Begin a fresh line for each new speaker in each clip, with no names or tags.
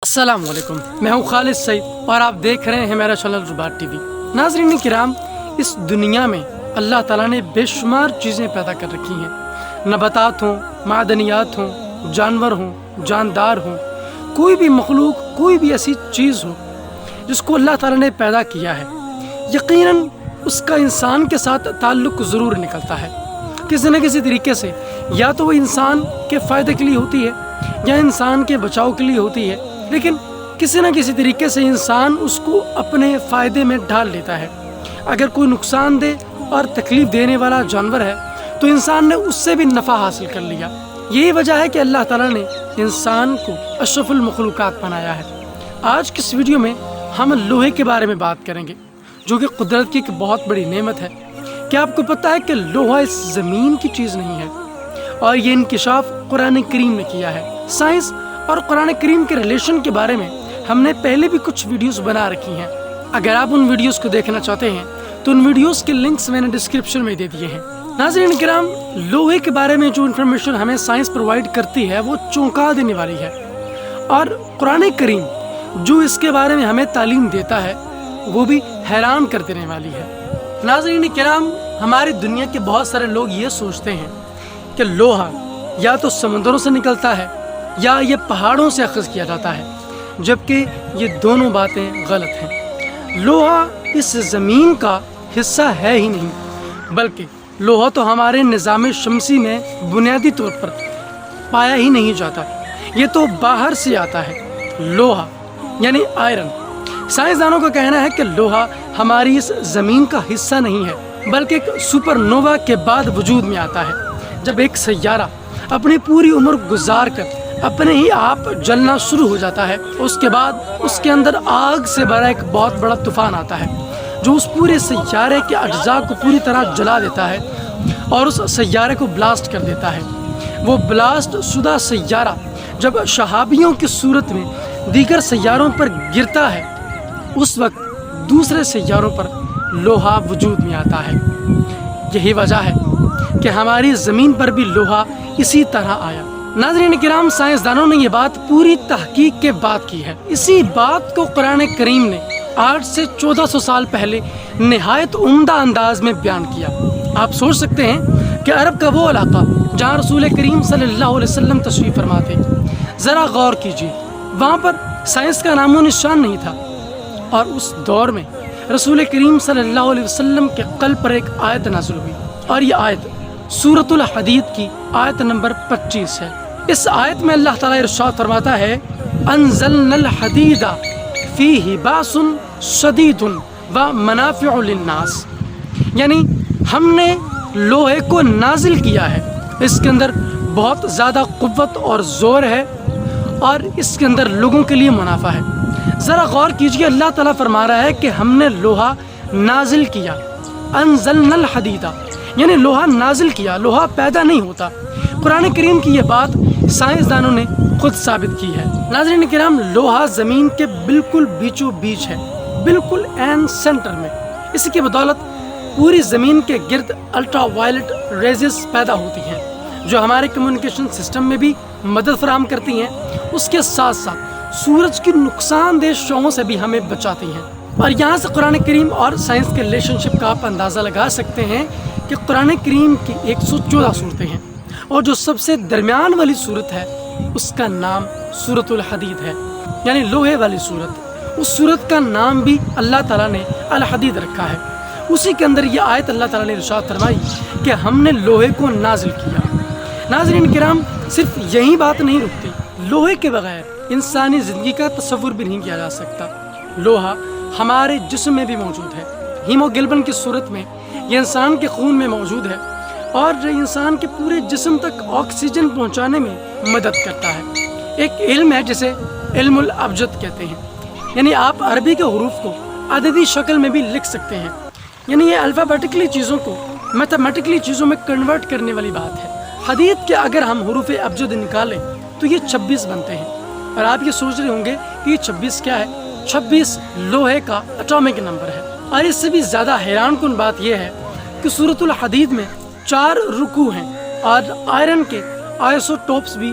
السلام علیکم، میں ہوں خالد سعید اور آپ دیکھ رہے ہیں میرا چینل رباط ٹی وی۔ ناظرین کرام، اس دنیا میں اللہ تعالیٰ نے بے شمار چیزیں پیدا کر رکھی ہیں، نباتات ہوں، معدنیات ہوں، جانور ہوں، جاندار ہوں، کوئی بھی مخلوق، کوئی بھی ایسی چیز ہو جس کو اللہ تعالیٰ نے پیدا کیا ہے، یقیناً اس کا انسان کے ساتھ تعلق ضرور نکلتا ہے کسی نہ کسی طریقے سے۔ یا تو وہ انسان کے فائدے کے لیے ہوتی ہے یا انسان کے بچاؤ کے لیے ہوتی ہے، لیکن کسی نہ کسی طریقے سے انسان اس کو اپنے فائدے میں ڈال لیتا ہے۔ اگر کوئی نقصان دہ اور تکلیف دینے والا جانور ہے تو انسان نے اس سے بھی نفع حاصل کر لیا۔ یہی وجہ ہے کہ اللہ تعالیٰ نے انسان کو اشرف المخلوقات بنایا ہے۔ آج کی اس ویڈیو میں ہم لوہے کے بارے میں بات کریں گے، جو کہ قدرت کی ایک بہت بڑی نعمت ہے۔ کیا آپ کو پتہ ہے کہ لوہا اس زمین کی چیز نہیں ہے، اور یہ انکشاف قرآن کریم نے کیا ہے۔ سائنس اور قرآن کریم کے ریلیشن کے بارے میں ہم نے پہلے بھی کچھ ویڈیوز بنا رکھی ہیں۔ اگر آپ ان ویڈیوز کو دیکھنا چاہتے ہیں تو ان ویڈیوز کے لنکس میں نے ڈسکرپشن میں دے دیے ہیں۔ ناظرین کرام، لوہے کے بارے میں جو انفارمیشن ہمیں سائنس پرووائڈ کرتی ہے وہ چونکا دینے والی ہے، اور قرآن کریم جو اس کے بارے میں ہمیں تعلیم دیتا ہے وہ بھی حیران کر دینے والی ہے۔ ناظرین کرام، ہماری دنیا کے بہت سارے لوگ یہ سوچتے ہیں کہ لوہا یا تو سمندروں سے نکلتا ہے یا یہ پہاڑوں سے اخذ کیا جاتا ہے، جبکہ یہ دونوں باتیں غلط ہیں۔ لوہا اس زمین کا حصہ ہے ہی نہیں، بلکہ لوہا تو ہمارے نظام شمسی میں بنیادی طور پر پایا ہی نہیں جاتا، یہ تو باہر سے آتا ہے۔ لوہا یعنی آئرن، سائنسدانوں کا کہنا ہے کہ لوہا ہماری اس زمین کا حصہ نہیں ہے، بلکہ ایک سپر نووا کے بعد وجود میں آتا ہے۔ جب ایک سیارہ اپنی پوری عمر گزار کر اپنے ہی آپ جلنا شروع ہو جاتا ہے، اس کے بعد اس کے اندر آگ سے بھرا ایک بہت بڑا طوفان آتا ہے جو اس پورے سیارے کے اجزاء کو پوری طرح جلا دیتا ہے اور اس سیارے کو بلاسٹ کر دیتا ہے۔ وہ بلاسٹ شدہ سیارہ جب شہابیوں کی صورت میں دیگر سیاروں پر گرتا ہے، اس وقت دوسرے سیاروں پر لوہا وجود میں آتا ہے۔ یہی وجہ ہے کہ ہماری زمین پر بھی لوہا اسی طرح آیا۔ ناظرین کرام، سائنسدانوں نے یہ بات پوری تحقیق کے بعد کی ہے۔ اسی بات کو قرآن کریم نے 8 سے 1400 سال پہلے نہایت عمدہ انداز میں بیان کیا۔ آپ سوچ سکتے ہیں کہ عرب کا وہ علاقہ جہاں رسول کریم صلی اللہ علیہ وسلم تشریف فرما تھے، ذرا غور کیجیے، وہاں پر سائنس کا نام و نشان نہیں تھا، اور اس دور میں رسول کریم صلی اللہ علیہ وسلم کے قلب پر ایک آیت نازل ہوئی، اور یہ آیت سورۃ الحدید کی آیت نمبر 25 ہے۔ اس آیت میں اللہ تعالیٰ ارشاد فرماتا ہے، انزلنا الحدید فیہ باس شدید ومنافع للناس، یعنی ہم نے لوہے کو نازل کیا ہے، اس کے اندر بہت زیادہ قوت اور زور ہے، اور اس کے اندر لوگوں کے لیے منافع ہے۔ ذرا غور کیجئے، اللہ تعالیٰ فرما رہا ہے کہ ہم نے لوہا نازل کیا، انزلنا الحدید، یعنی لوہا نازل کیا، لوہا پیدا نہیں ہوتا۔ قرآن کریم کی یہ بات سائنسدانوں نے خود ثابت کی ہے۔ ناظرین کرام، لوہا زمین کے بالکل بیچو بیچ ہے، بالکل عین سینٹر میں۔ اس کی بدولت پوری زمین کے گرد الٹرا وائلٹ ریزز پیدا ہوتی ہیں جو ہمارے کمیونیکیشن سسٹم میں بھی مدد فراہم کرتی ہیں، اس کے ساتھ ساتھ سورج کی نقصان دہ شعاعوں سے بھی ہمیں بچاتی ہیں۔ اور یہاں سے قرآن کریم اور سائنس کے ریلیشن شپ کا آپ اندازہ لگا سکتے ہیں کہ قرآن کریم کی 114 صورتیں ہیں، اور جو سب سے درمیان والی صورت ہے اس کا نام سورۃ الحدید ہے، یعنی لوہے والی صورت۔ اس صورت کا نام بھی اللہ تعالیٰ نے الحدید رکھا ہے۔ اسی کے اندر یہ آیت اللہ تعالیٰ نے ارشاد فرمائی کہ ہم نے لوہے کو نازل کیا۔ ناظرین کرام، صرف یہی بات نہیں رکتی، لوہے کے بغیر انسانی زندگی کا تصور بھی نہیں کیا جا سکتا۔ لوہا ہمارے جسم میں بھی موجود ہے، ہیموگلوبن کی صورت میں یہ انسان کے خون میں موجود ہے، اور جو انسان کے پورے جسم تک آکسیجن پہنچانے میں مدد کرتا ہے۔ ایک علم ہے جسے علم الابجد کہتے ہیں، یعنی آپ عربی کے حروف کو عددی شکل میں بھی لکھ سکتے ہیں، یعنی یہ الفابیٹکلی چیزوں کو میتھمیٹکلی چیزوں میں کنورٹ کرنے والی بات ہے۔ حدید کے اگر ہم حروف ابجد نکالیں تو یہ 26 بنتے ہیں، اور آپ یہ سوچ رہے ہوں گے کہ یہ 26 کیا ہے؟ 26 لوہے کا اٹامک نمبر ہے۔ اور اس سے بھی زیادہ حیران کن بات یہ ہے کہ سورۃ الحدید میں 4 رکوع ہیں، اور آئرن کے آئسوٹوپس بھی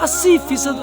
80%